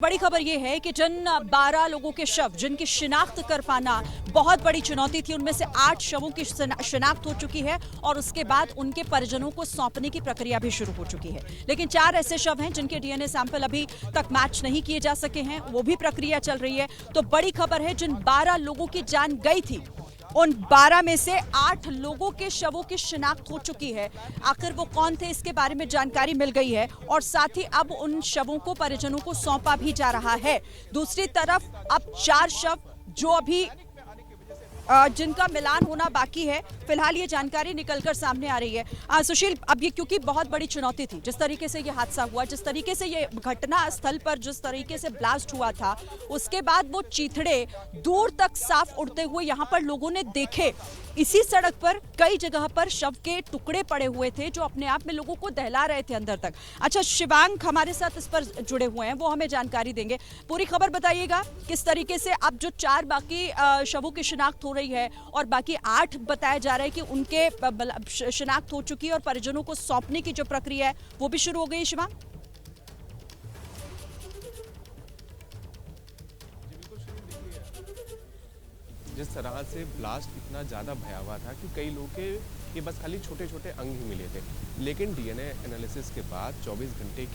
बड़ी खबर यह है कि जिन 12 लोगों के शव जिनकी शिनाख्त कर पाना बहुत बड़ी चुनौती थी, उनमें से 8 शवों की शिनाख्त हो चुकी है और उसके बाद उनके परिजनों को सौंपने की प्रक्रिया भी शुरू हो चुकी है। लेकिन 4 ऐसे शव हैं जिनके डीएनए सैंपल अभी तक मैच नहीं किए जा सके हैं, वो भी प्रक्रिया चल रही है। तो बड़ी खबर है, जिन 12 लोगों की जान गई थी उन 12 में से 8 लोगों के शवों की शिनाख्त हो चुकी है। आखिर वो कौन थे, इसके बारे में जानकारी मिल गई है और साथ ही अब उन शवों को परिजनों को सौंपा भी जा रहा है। दूसरी तरफ अब 4 शव जो अभी जिनका मिलान होना बाकी है, फिलहाल ये जानकारी निकलकर सामने आ रही है। सुशील, अब ये क्योंकि बहुत बड़ी चुनौती थी, जिस तरीके से ये हादसा हुआ, जिस तरीके से ये घटना स्थल पर जिस तरीके से ब्लास्ट हुआ था, उसके बाद वो चीथड़े दूर तक साफ उड़ते हुए यहाँ पर लोगों ने देखे। इसी सड़क पर कई जगह पर शव के टुकड़े पड़े हुए थे जो अपने आप में लोगों को दहला रहे थे अंदर तक। अच्छा, शिवांग हमारे साथ इस पर जुड़े हुए हैं, वो हमें जानकारी देंगे। पूरी खबर बताइएगा, किस तरीके से अब जो 4 बाकी शवों की शिनाख्त हो रही है और बाकी 8 बताया जा रहा है कि उनके शिनाख्त हो चुकी है और परिजनों को सौंपने की जो प्रक्रिया है वो भी शुरू हो गई। शिवांग, जिस तरह से ब्लास्ट इतना ज़्यादा भयावह था कि कई लोगों के बस खाली छोटे छोटे अंग ही मिले थे, लेकिन डीएनए एनालिसिस के बाद 24 घंटे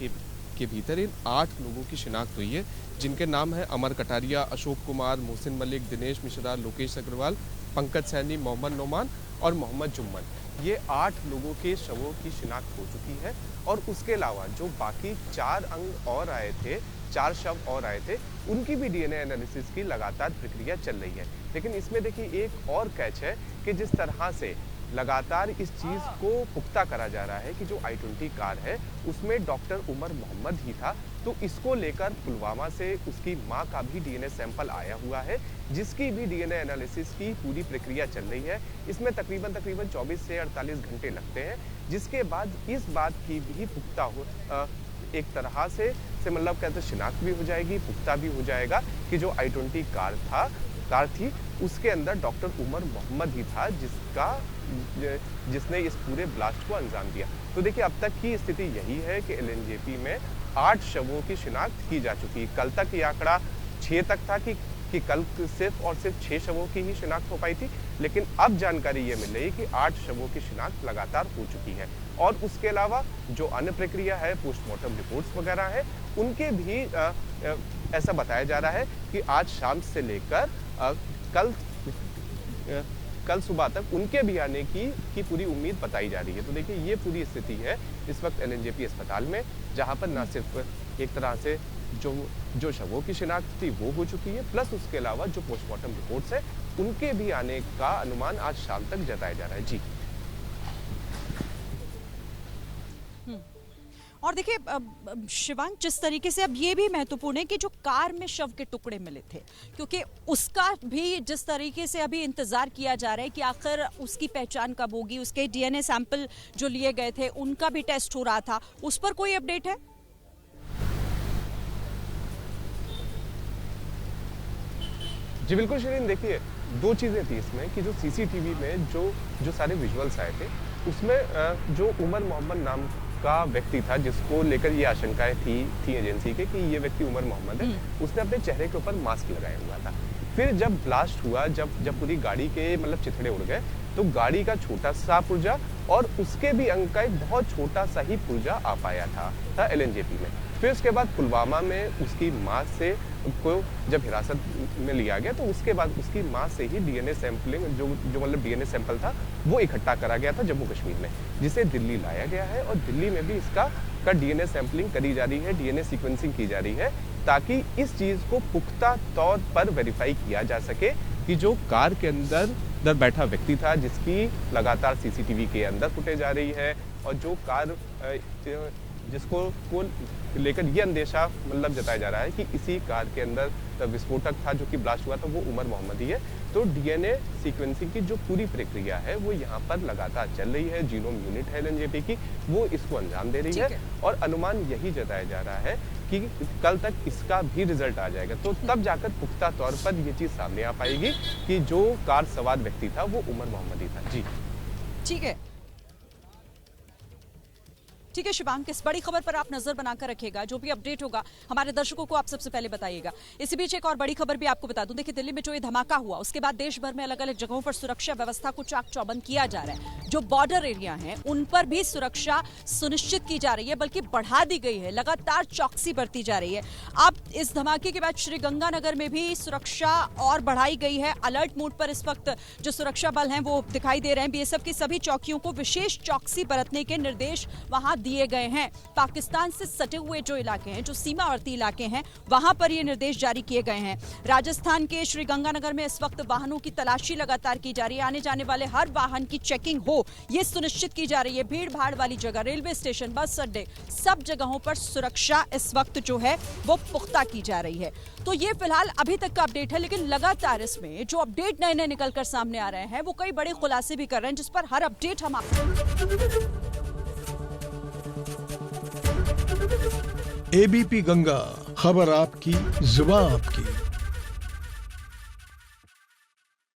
के भीतर इन 8 लोगों की शिनाख्त हुई है, जिनके नाम है अमर कटारिया, अशोक कुमार, मोहसिन मलिक, दिनेश मिश्रा, लोकेश अग्रवाल, पंकज सैनी, मोहम्मद नोमान और मोहम्मद जुम्मन। ये 8 लोगों के शवों की शिनाख्त हो चुकी है और उसके अलावा जो बाकी 4 अंग और आए थे, 4 शव और आए थे, उनकी भी डीएनए एनालिसिस की लगातार प्रक्रिया चल रही है। लेकिन इसमें देखिए एक और कैच है कि जिस तरह से लगातार इस चीज़ को पुख्ता करा जा रहा है कि जो i20 कार है उसमें डॉक्टर उमर मोहम्मद ही था, तो इसको लेकर पुलवामा से उसकी मां का भी डीएनए सैंपल आया हुआ है, जिसकी भी डीएनए एनालिसिस की पूरी प्रक्रिया चल रही है। इसमें तकरीबन 24 से 48 घंटे लगते हैं, जिसके बाद इस बात की भी पुख्ता हो एक तरह से मतलब कहते शिनाख्त भी हो जाएगी, पुख्ता भी हो जाएगा कि जो i20 कार थी उसके अंदर डॉक्टर उमर मोहम्मद ही था जिसने इस पूरे ब्लास्ट को अंजाम दिया। तो देखिए, अब तक की स्थिति यही है कि एलएनजेपी में 8 शवों की शिनाख्त की जा चुकी है। कल तक ये आंकड़ा 6 तक था कि कल सिर्फ 6 शवों की ही शिनाख्त हो पाई थी, लेकिन अब जानकारी ये मिल रही है कि 8 शवों की शिनाख्त लगातार हो चुकी है। और उसके अलावा जो अन्य प्रक्रिया है, पोस्टमार्टम रिपोर्ट्स वगैरह है, उनके भी ऐसा बताया जा रहा है कि आज शाम से लेकर कल सुबह तक उनके भी आने की पूरी उम्मीद बताई जा रही है। तो देखिए, ये पूरी स्थिति है इस वक्त एलएनजेपी अस्पताल में, जहां पर न सिर्फ एक तरह से जो शवों की शिनाख्त थी वो हो चुकी है, प्लस उसके अलावा जो पोस्टमार्टम रिपोर्ट्स है उनके भी आने का अनुमान आज शाम तक जताया जा रहा है। जी और देखिए शिवांग, जिस तरीके से अब ये भी महत्वपूर्ण है कि जो कार में शव के टुकड़े मिले थे, क्योंकि उसका भी जिस तरीके से अभी इंतजार किया जा रहा है कि आखिर उसकी पहचान कब होगी, उसके डीएनए सैंपल जो लिए गए थे उनका भी टेस्ट हो रहा था, उस पर कोई अपडेट है? जी बिल्कुल शिरीन, देखिए 2 चीज़ें थी इसमें कि जो सीसीटीवी में जो सारे विजुअल्स आए थे उसमें जो उमर मोहम्मद नाम का व्यक्ति था, जिसको लेकर ये आशंकाएं थी एजेंसी के कि ये व्यक्ति उमर मोहम्मद है, उसने अपने चेहरे के ऊपर मास्क लगाया हुआ था। फिर जब ब्लास्ट हुआ, जब पूरी गाड़ी के मतलब चिथड़े उड़ गए, तो गाड़ी का छोटा सा पुर्जा और उसके भी अंग का एक बहुत छोटा सा ही पुर्जा आ पाया था एलएनजेपी में। फिर उसके बाद पुलवामा में उसकी मां से को जब हिरासत में लिया गया, तो उसके बाद उसकी मां से ही डीएनए सैंपलिंग जो मतलब डीएनए सैंपल था वो इकट्ठा करा गया था जम्मू कश्मीर में, जिसे दिल्ली लाया गया है और दिल्ली में भी इसका डीएनए सैंपलिंग करी जा रही है, डीएनए सीक्वेंसिंग की जा रही है, ताकि इस चीज़ को पुख्ता तौर पर वेरीफाई किया जा सके कि जो कार के अंदर बैठा व्यक्ति था, जिसकी लगातार सीसीटीवी के अंदर फुटेज आ रही है, और जो कार जिसको लेकर ये अंदेशा मतलब जताया जा रहा है कि इसी कार के अंदर विस्फोटक था जो कि ब्लास्ट हुआ था, वो उमर मोहम्मद ही है। तो डीएनए सीक्वेंसिंग की जो पूरी प्रक्रिया है वो यहाँ पर लगातार चल रही है। जीनोम यूनिट है एलएनजेपी की, वो इसको अंजाम दे रही है और अनुमान यही जताया जा रहा है कि कल तक इसका भी रिजल्ट आ जाएगा, तो तब जाकर पुख्ता तौर पर ये चीज़ सामने आ पाएगी कि जो कार सवार व्यक्ति था वो उमर मोहम्मद ही था। जी ठीक है। ठीक है शिवांग, इस बड़ी खबर पर आप नजर बनाकर रखिएगा, जो भी अपडेट होगा हमारे दर्शकों को आप सबसे पहले बताइएगा। इसी बीच एक और बड़ी खबर भी आपको बता दूं, देखिए दिल्ली में जो ये धमाका हुआ उसके बाद देश भर में अलग अलग जगहों पर सुरक्षा व्यवस्था को चाक चौबंद किया जा रहा है। जो बॉर्डर एरिया है उन पर भी सुरक्षा सुनिश्चित की जा रही है, बल्कि बढ़ा दी गई है, लगातार चौकसी बरती जा रही है। अब इस धमाके के बाद श्रीगंगानगर में भी सुरक्षा और बढ़ाई गई है। अलर्ट मोड पर इस वक्त जो सुरक्षा बल हैं वो दिखाई दे रहे हैं। बीएसएफ की सभी चौकियों को विशेष चौकसी बरतने के निर्देश वहां दिए गए हैं। पाकिस्तान से सटे हुए जो इलाके हैं, जो सीमावर्ती इलाके हैं, वहां पर ये निर्देश जारी किए गए हैं। राजस्थान के श्रीगंगानगर में इस वक्त वाहनों की तलाशी लगातार की जा रही है। आने जाने वाले हर वाहन की चेकिंग हो, ये सुनिश्चित की जा रही है। भीड़ भाड़ वाली जगह, रेलवे स्टेशन, बस अड्डे, सब जगहों पर सुरक्षा इस वक्त जो है वो पुख्ता की जा रही है। तो ये फिलहाल अभी तक का अपडेट है, लेकिन लगातार इसमें जो अपडेट नए नए निकलकर सामने आ रहे हैं वो कई बड़े खुलासे भी कर रहे हैं, जिस पर हर अपडेट हम एबीपी गंगा, खबर आपकी, जुबान आपकी।